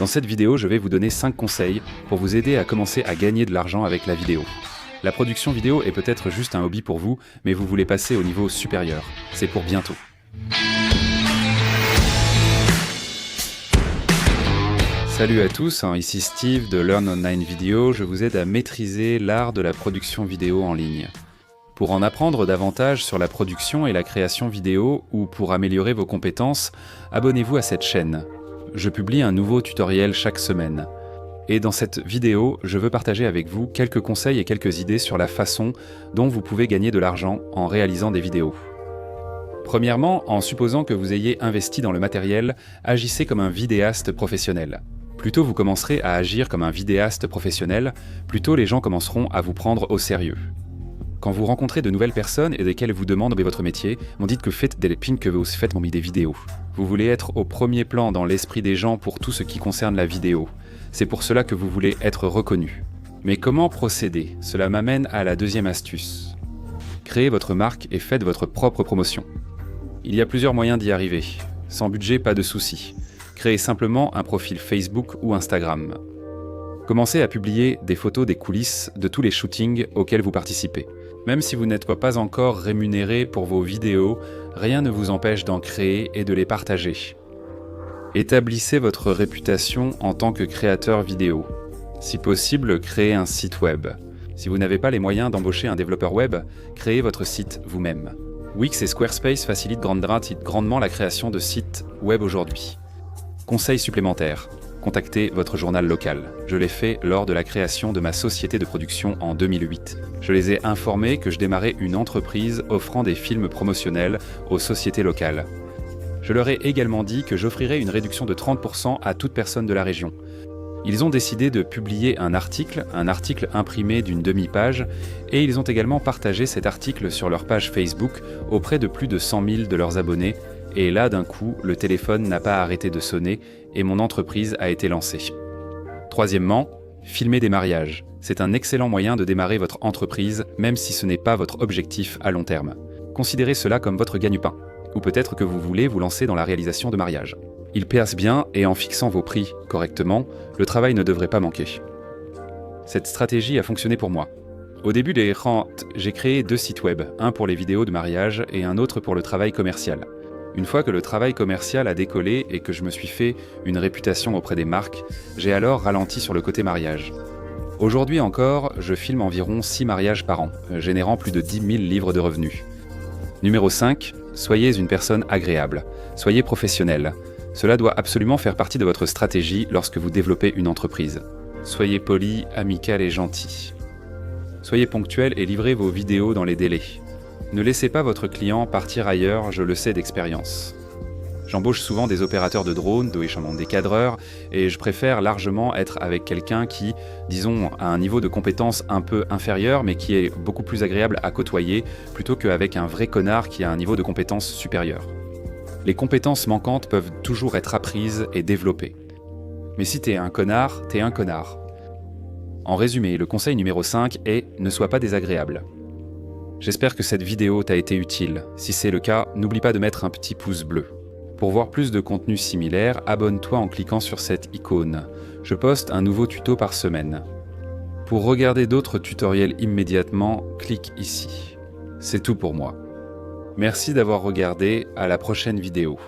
Dans cette vidéo, je vais vous donner 5 conseils pour vous aider à commencer à gagner de l'argent avec la vidéo. La production vidéo est peut-être juste un hobby pour vous, mais vous voulez passer au niveau supérieur. C'est pour bientôt. Salut à tous, ici Steve de Learn Online Video. Je vous aide à maîtriser l'art de la production vidéo en ligne. Pour en apprendre davantage sur la production et la création vidéo ou pour améliorer vos compétences, abonnez-vous à cette chaîne. Je publie un nouveau tutoriel chaque semaine. Et dans cette vidéo, je veux partager avec vous quelques conseils et quelques idées sur la façon dont vous pouvez gagner de l'argent en réalisant des vidéos. Premièrement, en supposant que vous ayez investi dans le matériel, agissez comme un vidéaste professionnel. Plus tôt vous commencerez à agir comme un vidéaste professionnel, plus tôt les gens commenceront à vous prendre au sérieux. Quand vous rencontrez de nouvelles personnes et desquelles vous demandent votre métier, on dit que faites des pins que vous faites des vidéos. Vous voulez être au premier plan dans l'esprit des gens pour tout ce qui concerne la vidéo. C'est pour cela que vous voulez être reconnu. Mais comment procéder? Cela m'amène à la deuxième astuce. Créez votre marque et faites votre propre promotion. Il y a plusieurs moyens d'y arriver. Sans budget, pas de souci. Créez simplement un profil Facebook ou Instagram. Commencez à publier des photos des coulisses de tous les shootings auxquels vous participez. Même si vous n'êtes pas encore rémunéré pour vos vidéos, rien ne vous empêche d'en créer et de les partager. Établissez votre réputation en tant que créateur vidéo. Si possible, créez un site web. Si vous n'avez pas les moyens d'embaucher un développeur web, créez votre site vous-même. Wix et Squarespace facilitent grandement la création de sites web aujourd'hui. Conseil supplémentaire. Contactez votre journal local. Je l'ai fait lors de la création de ma société de production en 2008. Je les ai informés que je démarrais une entreprise offrant des films promotionnels aux sociétés locales. Je leur ai également dit que j'offrirais une réduction de 30% à toute personne de la région. Ils ont décidé de publier un article imprimé d'une demi-page, et ils ont également partagé cet article sur leur page Facebook auprès de plus de 100 000 de leurs abonnés. Et là, d'un coup, le téléphone n'a pas arrêté de sonner et mon entreprise a été lancée. Troisièmement, filmer des mariages. C'est un excellent moyen de démarrer votre entreprise, même si ce n'est pas votre objectif à long terme. Considérez cela comme votre gagne-pain. Ou peut-être que vous voulez vous lancer dans la réalisation de mariages. Ils percent bien et en fixant vos prix correctement, le travail ne devrait pas manquer. Cette stratégie a fonctionné pour moi. Au début des rentes, j'ai créé 2 sites web, un pour les vidéos de mariage et un autre pour le travail commercial. Une fois que le travail commercial a décollé et que je me suis fait une réputation auprès des marques, j'ai alors ralenti sur le côté mariage. Aujourd'hui encore, je filme environ 6 mariages par an, générant plus de 10 000 livres de revenus. Numéro 5, soyez une personne agréable. Soyez professionnel. Cela doit absolument faire partie de votre stratégie lorsque vous développez une entreprise. Soyez poli, amical et gentil. Soyez ponctuel et livrez vos vidéos dans les délais. Ne laissez pas votre client partir ailleurs, je le sais d'expérience. J'embauche souvent des opérateurs de drones, des cadreurs, et je préfère largement être avec quelqu'un qui, disons, a un niveau de compétence un peu inférieur, mais qui est beaucoup plus agréable à côtoyer, plutôt qu'avec un vrai connard qui a un niveau de compétence supérieur. Les compétences manquantes peuvent toujours être apprises et développées. Mais si t'es un connard, t'es un connard. En résumé, le conseil numéro 5 est « Ne sois pas désagréable ». J'espère que cette vidéo t'a été utile. Si c'est le cas, n'oublie pas de mettre un petit pouce bleu. Pour voir plus de contenu similaire, abonne-toi en cliquant sur cette icône. Je poste un nouveau tuto par semaine. Pour regarder d'autres tutoriels immédiatement, clique ici. C'est tout pour moi. Merci d'avoir regardé, à la prochaine vidéo.